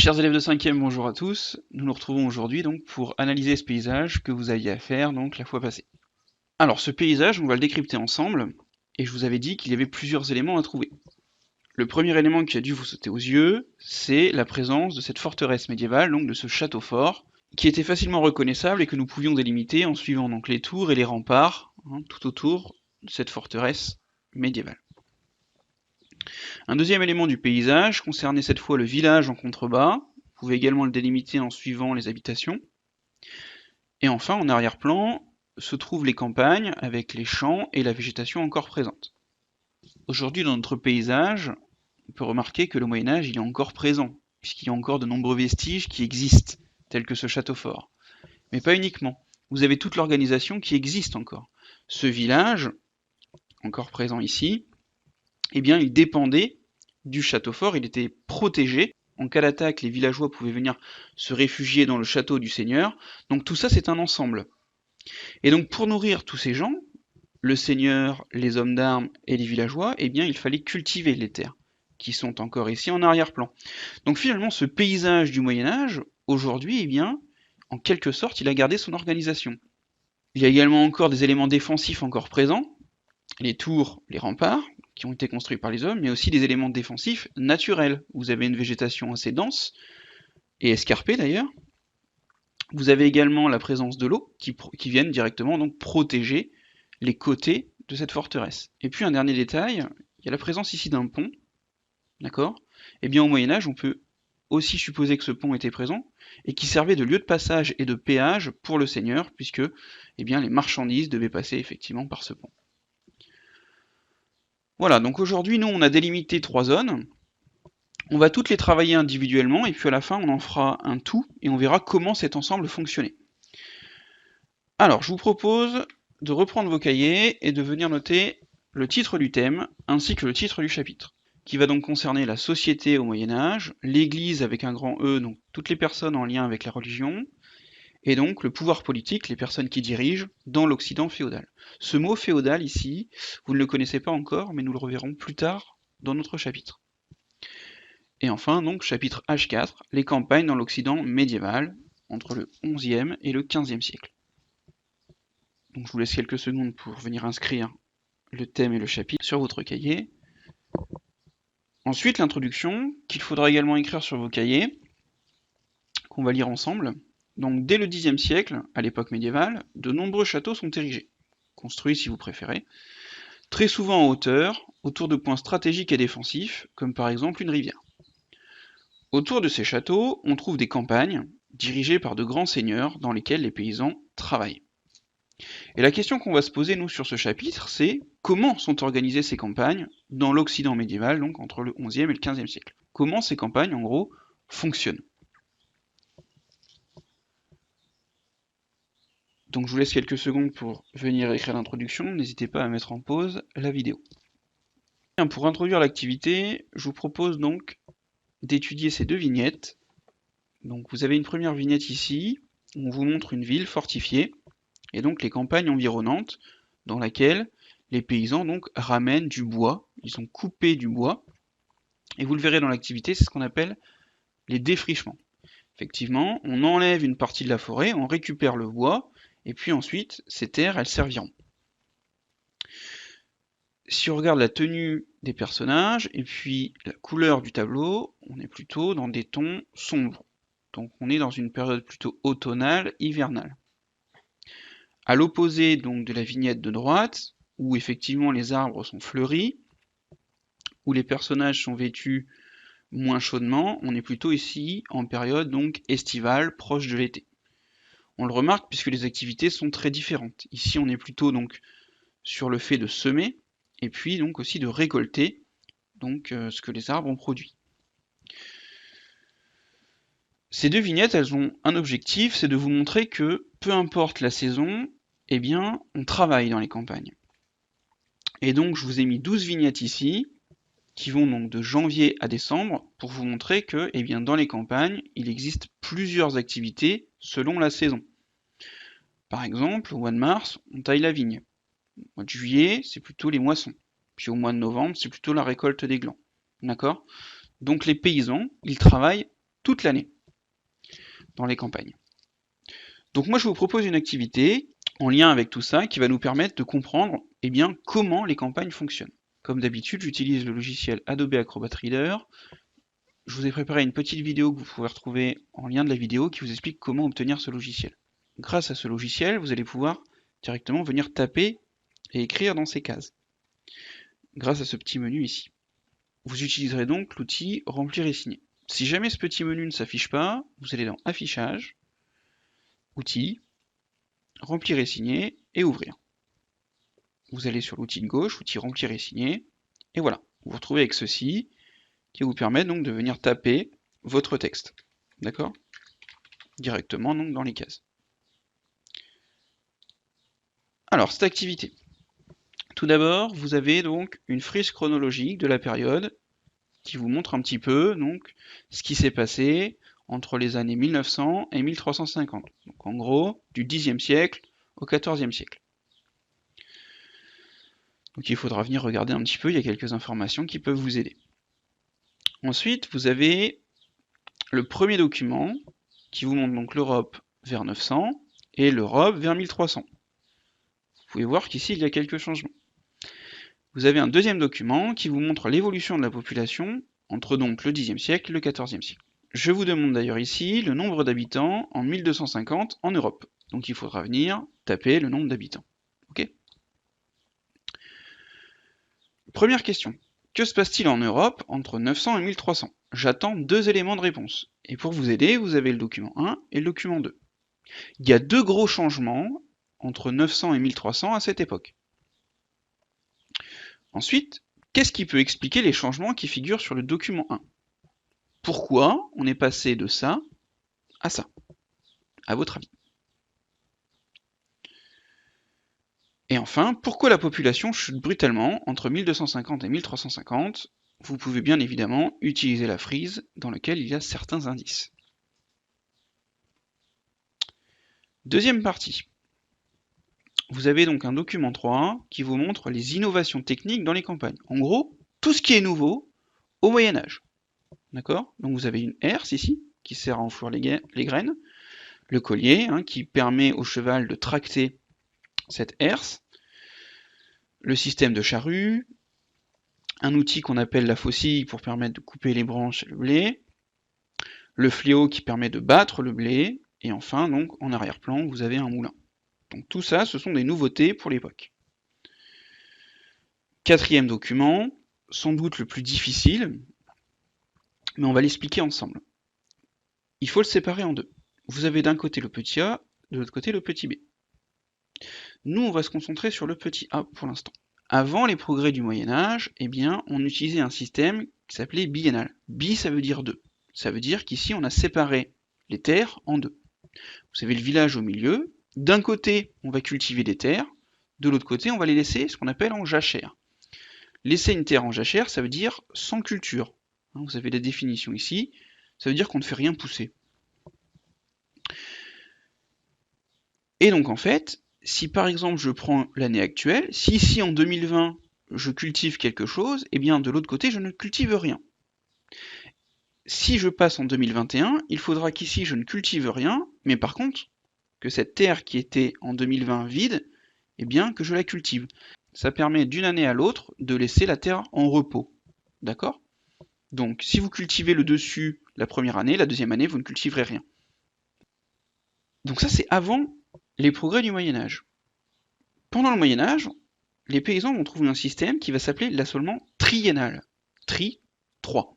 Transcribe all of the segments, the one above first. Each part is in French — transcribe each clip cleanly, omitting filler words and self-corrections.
Chers élèves de 5e, bonjour à tous. Nous nous retrouvons aujourd'hui donc pour analyser ce paysage que vous aviez à faire donc la fois passée. Alors ce paysage, on va le décrypter ensemble, et je vous avais dit qu'il y avait plusieurs éléments à trouver. Le premier élément qui a dû vous sauter aux yeux, c'est la présence de cette forteresse médiévale, donc de ce château fort, qui était facilement reconnaissable et que nous pouvions délimiter en suivant donc les tours et les remparts tout autour de cette forteresse médiévale. Un deuxième élément du paysage concernait cette fois le village en contrebas. Vous pouvez également le délimiter en suivant les habitations. Et enfin, en arrière-plan, se trouvent les campagnes avec les champs et la végétation encore présente. Aujourd'hui, dans notre paysage, on peut remarquer que le Moyen-Âge il est encore présent, puisqu'il y a encore de nombreux vestiges qui existent, tels que ce château fort. Mais pas uniquement. Vous avez toute l'organisation qui existe encore. Ce village, encore présent ici, eh bien, il dépendait du château fort, il était protégé. En cas d'attaque, les villageois pouvaient venir se réfugier dans le château du seigneur. Donc tout ça, c'est un ensemble. Et donc pour nourrir tous ces gens, le seigneur, les hommes d'armes et les villageois, eh bien, il fallait cultiver les terres, qui sont encore ici en arrière-plan. Donc finalement, ce paysage du Moyen-Âge, aujourd'hui, eh bien, en quelque sorte, il a gardé son organisation. Il y a également encore des éléments défensifs encore présents, les tours, les remparts, qui ont été construits par les hommes, mais aussi des éléments défensifs naturels. Vous avez une végétation assez dense, et escarpée d'ailleurs. Vous avez également la présence de l'eau, qui viennent directement donc protéger les côtés de cette forteresse. Et puis un dernier détail, il y a la présence ici d'un pont, d'accord? Eh bien au Moyen-Âge, on peut aussi supposer que ce pont était présent, et qui servait de lieu de passage et de péage pour le seigneur, puisque eh bien, les marchandises devaient passer effectivement par ce pont. Voilà, donc aujourd'hui, nous, on a délimité 3 zones. On va toutes les travailler individuellement, et puis à la fin, on en fera un tout, et on verra comment cet ensemble fonctionnait. Alors, je vous propose de reprendre vos cahiers et de venir noter le titre du thème, ainsi que le titre du chapitre, qui va donc concerner la société au Moyen-Âge, l'Église avec un grand E, donc toutes les personnes en lien avec la religion, et donc le pouvoir politique, les personnes qui dirigent dans l'Occident féodal. Ce mot féodal ici, vous ne le connaissez pas encore, mais nous le reverrons plus tard dans notre chapitre. Et enfin, donc, chapitre H4, les campagnes dans l'Occident médiéval, entre le XIe et le XVe siècle. Donc je vous laisse quelques secondes pour venir inscrire le thème et le chapitre sur votre cahier. Ensuite, l'introduction, qu'il faudra également écrire sur vos cahiers, qu'on va lire ensemble. Donc dès le Xe siècle, à l'époque médiévale, de nombreux châteaux sont érigés, construits si vous préférez, très souvent en hauteur, autour de points stratégiques et défensifs, comme par exemple une rivière. Autour de ces châteaux, on trouve des campagnes, dirigées par de grands seigneurs, dans lesquels les paysans travaillent. Et la question qu'on va se poser, nous, sur ce chapitre, c'est comment sont organisées ces campagnes dans l'Occident médiéval, donc entre le XIe et le XVe siècle. Comment ces campagnes, en gros, fonctionnent. Donc je vous laisse quelques secondes pour venir écrire l'introduction, n'hésitez pas à mettre en pause la vidéo. Pour introduire l'activité, je vous propose donc d'étudier ces 2 vignettes. Donc vous avez une première vignette ici, où on vous montre une ville fortifiée, et donc les campagnes environnantes, dans laquelle les paysans donc ramènent du bois, ils ont coupé du bois, et vous le verrez dans l'activité, c'est ce qu'on appelle les défrichements. Effectivement, on enlève une partie de la forêt, on récupère le bois, et puis ensuite, ces terres, elles serviront. Si on regarde la tenue des personnages, et puis la couleur du tableau, on est plutôt dans des tons sombres. Donc on est dans une période plutôt automnale, hivernale. À l'opposé donc de la vignette de droite, où effectivement les arbres sont fleuris, où les personnages sont vêtus moins chaudement, on est plutôt ici en période donc estivale, proche de l'été. On le remarque puisque les activités sont très différentes. Ici on est plutôt donc sur le fait de semer, et puis donc aussi de récolter donc ce que les arbres ont produit. Ces 2 vignettes, elles ont un objectif, c'est de vous montrer que peu importe la saison, eh bien on travaille dans les campagnes. Et donc je vous ai mis 12 vignettes ici, qui vont donc de janvier à décembre, pour vous montrer que eh bien, dans les campagnes, il existe plusieurs activités selon la saison. Par exemple, au mois de mars, on taille la vigne. Au mois de juillet, c'est plutôt les moissons. Puis au mois de novembre, c'est plutôt la récolte des glands. D'accord? Donc les paysans, ils travaillent toute l'année dans les campagnes. Donc moi je vous propose une activité en lien avec tout ça qui va nous permettre de comprendre comment les campagnes fonctionnent. Comme d'habitude, j'utilise le logiciel Adobe Acrobat Reader. Je vous ai préparé une petite vidéo que vous pouvez retrouver en lien de la vidéo qui vous explique comment obtenir ce logiciel. Grâce à ce logiciel, vous allez pouvoir directement venir taper et écrire dans ces cases, grâce à ce petit menu ici. Vous utiliserez donc l'outil Remplir et signer. Si jamais ce petit menu ne s'affiche pas, vous allez dans Affichage, Outils, Remplir et signer et Ouvrir. Vous allez sur l'outil de gauche, outil Remplir et signer, et voilà, vous vous retrouvez avec ceci qui vous permet donc de venir taper votre texte, d'accord? Directement donc dans les cases. Alors, cette activité. Tout d'abord, vous avez donc une frise chronologique de la période qui vous montre un petit peu donc ce qui s'est passé entre les années 1900 et 1350. Donc en gros, du Xe siècle au XIVe siècle. Donc il faudra venir regarder un petit peu, il y a quelques informations qui peuvent vous aider. Ensuite, vous avez le premier document qui vous montre donc l'Europe vers 900 et l'Europe vers 1300. Vous pouvez voir qu'ici, il y a quelques changements. Vous avez un deuxième document qui vous montre l'évolution de la population entre donc le Xe siècle et le XIVe siècle. Je vous demande d'ailleurs ici le nombre d'habitants en 1250 en Europe. Donc il faudra venir taper le nombre d'habitants. Ok ? Première question. Que se passe-t-il en Europe entre 900 et 1300 ? J'attends 2 éléments de réponse. Et pour vous aider, vous avez le document 1 et le document 2. Il y a 2 gros changements entre 900 et 1300 à cette époque. Ensuite, qu'est-ce qui peut expliquer les changements qui figurent sur le document 1 ? Pourquoi on est passé de ça à ça, à votre avis? Et enfin, pourquoi la population chute brutalement entre 1250 et 1350 ? Vous pouvez bien évidemment utiliser la frise dans laquelle il y a certains indices. Deuxième partie. Vous avez donc un document 3 qui vous montre les innovations techniques dans les campagnes. En gros, tout ce qui est nouveau au Moyen-Âge. D'accord ? Donc vous avez une herse ici, qui sert à enfouir les graines, le collier, qui permet au cheval de tracter cette herse, le système de charrue, un outil qu'on appelle la faucille pour permettre de couper les branches et le blé, le fléau qui permet de battre le blé, et enfin, donc, en arrière-plan, vous avez un moulin. Donc tout ça, ce sont des nouveautés pour l'époque. Quatrième document, sans doute le plus difficile, mais on va l'expliquer ensemble. Il faut le séparer en deux. Vous avez d'un côté le petit a, de l'autre côté le petit b. Nous, on va se concentrer sur le petit a pour l'instant. Avant les progrès du Moyen-Âge, on utilisait un système qui s'appelait biennal. Bi, ça veut dire deux. Ça veut dire qu'ici, on a séparé les terres en deux. Vous avez le village au milieu. D'un côté, on va cultiver des terres. De l'autre côté, on va les laisser ce qu'on appelle en jachère. Laisser une terre en jachère, ça veut dire sans culture. Vous avez la définition ici. Ça veut dire qu'on ne fait rien pousser. Et donc, en fait, si par exemple je prends l'année actuelle, si ici en 2020 je cultive quelque chose, de l'autre côté je ne cultive rien. Si je passe en 2021, il faudra qu'ici je ne cultive rien, mais par contre, que cette terre qui était en 2020 vide, que je la cultive. Ça permet d'une année à l'autre de laisser la terre en repos. D'accord ? Donc si vous cultivez le dessus la première année, la deuxième année vous ne cultiverez rien. Donc ça c'est avant les progrès du Moyen-Âge. Pendant le Moyen-Âge, les paysans vont trouver un système qui va s'appeler l'assolement triennal. Tri, 3.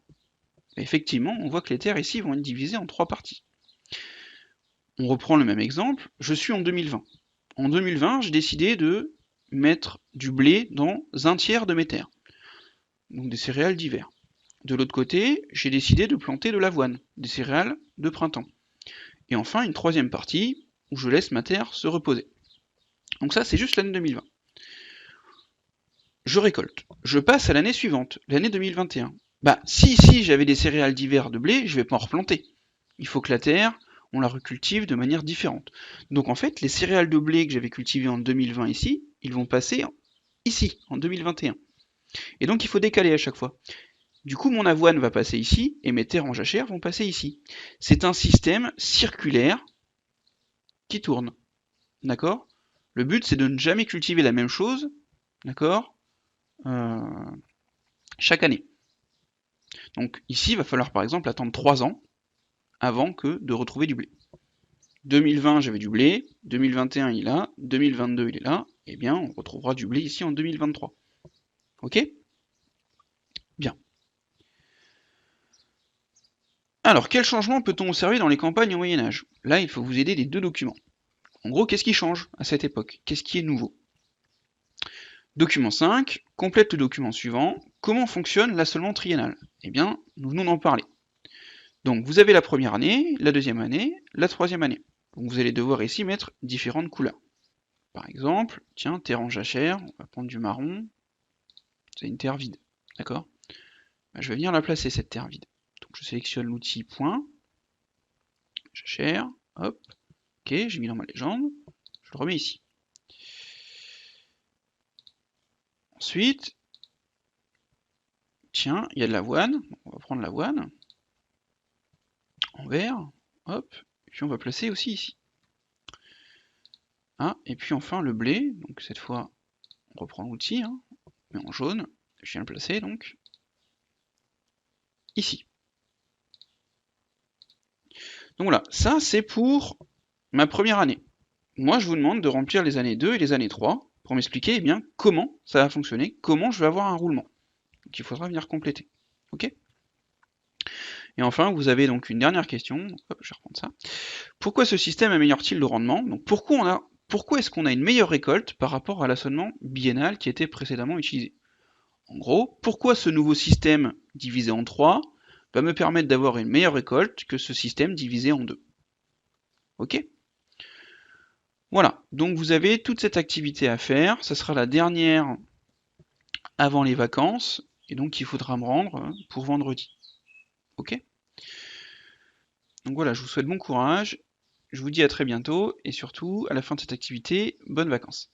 Et effectivement, on voit que les terres ici vont être divisées en 3 parties. On reprend le même exemple, je suis en 2020. En 2020, j'ai décidé de mettre du blé dans un tiers de mes terres. Donc des céréales d'hiver. De l'autre côté, j'ai décidé de planter de l'avoine, des céréales de printemps. Et enfin, une troisième partie où je laisse ma terre se reposer. Donc ça, c'est juste l'année 2020. Je récolte. Je passe à l'année suivante, l'année 2021. Si ici j'avais des céréales d'hiver de blé, je vais pas en replanter. Il faut que la terre, on la recultive de manière différente. Donc en fait, les céréales de blé que j'avais cultivées en 2020 ici, ils vont passer ici, en 2021. Et donc il faut décaler à chaque fois. Du coup, mon avoine va passer ici, et mes terres en jachère vont passer ici. C'est un système circulaire qui tourne. D'accord? Le but, c'est de ne jamais cultiver la même chose, d'accord, chaque année. Donc ici, il va falloir par exemple attendre 3 ans avant que de retrouver du blé. 2020, j'avais du blé, 2021, il est là, 2022, il est là, et bien, on retrouvera du blé ici en 2023. Ok? Bien. Alors, quel changement peut-on observer dans les campagnes au Moyen-Âge? Là, il faut vous aider des deux documents. En gros, qu'est-ce qui change à cette époque? Qu'est-ce qui est nouveau? Document 5, complète le document suivant. Comment fonctionne l'assolement triennal? Eh bien, nous venons d'en parler. Donc, vous avez la première année, la deuxième année, la troisième année. Donc, vous allez devoir ici mettre différentes couleurs. Par exemple, tiens, terre en jachère, on va prendre du marron, c'est une terre vide, d'accord? Je vais venir la placer, cette terre vide. Donc, je sélectionne l'outil point, jachère, hop, ok, j'ai mis dans ma légende, je le remets ici. Ensuite, tiens, il y a de l'avoine, on va prendre l'avoine, en vert, hop, et puis on va placer aussi ici. Ah, et puis enfin le blé, donc cette fois on reprend l'outil, hein, mais en jaune, je viens le placer donc ici. Donc voilà, ça c'est pour ma première année. Moi je vous demande de remplir les années 2 et les années 3 pour m'expliquer eh bien comment ça va fonctionner, comment je vais avoir un roulement. Donc il faudra venir compléter. Ok? Et enfin, vous avez donc une dernière question. Hop, je vais reprendre ça. Pourquoi ce système améliore-t-il le rendement? Donc pourquoi est-ce qu'on a une meilleure récolte par rapport à l'assolement biennal qui était précédemment utilisé? En gros, pourquoi ce nouveau système divisé en 3 va me permettre d'avoir une meilleure récolte que ce système divisé en 2? Ok? Voilà, donc vous avez toute cette activité à faire, ça sera la dernière avant les vacances, et donc il faudra me rendre pour vendredi. Ok? Donc voilà, je vous souhaite bon courage, je vous dis à très bientôt, et surtout, à la fin de cette activité, bonnes vacances.